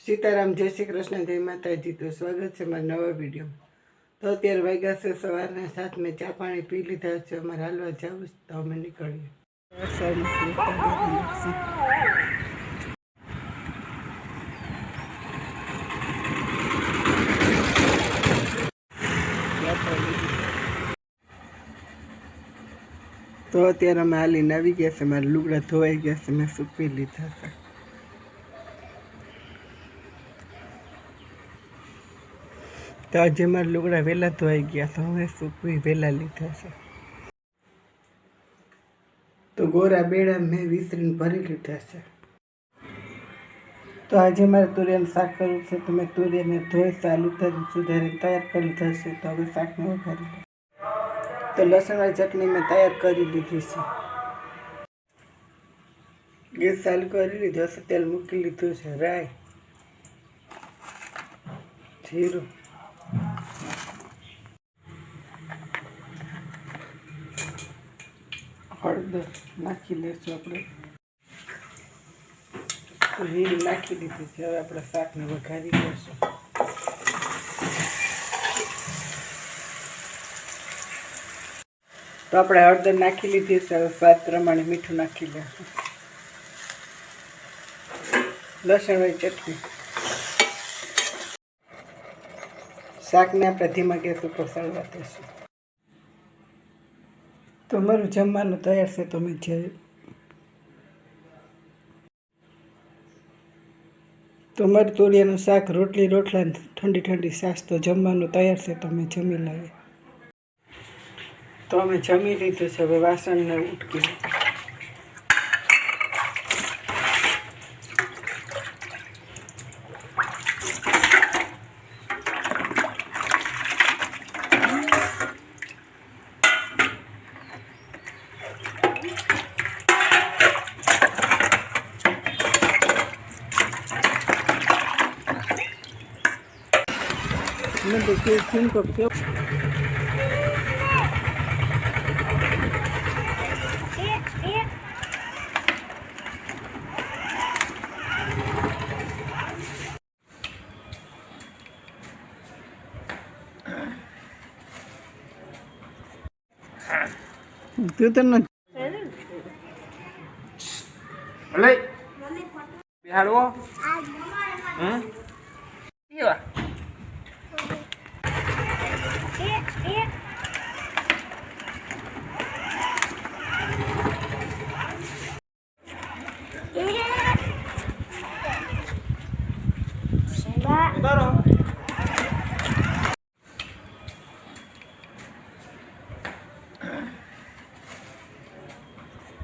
सीताराम जय श्री कृष्ण जय माताजी। तो स्वागत है मारा नवा वीडियो। तो अत्यारे वाग्या से सवारना 7 में चा पाणी पी लीधा है। अमारे हालवा जावुं तो अमे निकळीए। तो अत्यारे अमे हालीने आवी गया छे। मारा लुगड़ा धोवाई गया छे, मैं सूकवी लीधा छे। तो आज मारा लुगड़ा वेला धोवाई गया तो हमें सूकवी वेला लीधा है। तो गोरा बेड़ा में विसरीने भरी लीधा है। तो आज मारे तुरियानुं शाक करवुं छे तो मैं तुरियाने धोई चालू करी सुधारी तैयार कर लीधा है। तो हवे शाकने वघारी तो लसणवाળી चटनी में तैयार करी लीधी है। गैस चालू करी लीधो छे, तेल मूकी लीधुं छे, राई, जीरुं, हळदर नाखी लेशुं आपणे। तो हींग नाखी दीधी छे। हवे आपणे शाकने वघारी देशुं। तो आपणे हळदर नाखी लीधी छे। हवे स्वाद प्रमाणे मीठुं नाखी लेशुं। लसणवाળી चटनी शाकने आपणे धीमा गैस पर सळवा देशुं। तो मारुं जमवानुं तैयार छे। तो मैं तो मारुं तुरियानुं शाक रोटली रोटला ठंडी ठंडी छाश तो जमवानुं तैयार छे। तो मैं जमी लईए। तो अमे जमी लीधुं छे। हवे वासणने उटकी मैं देखिए सिम करके तू तो ना ले बिहारवो ये Udah.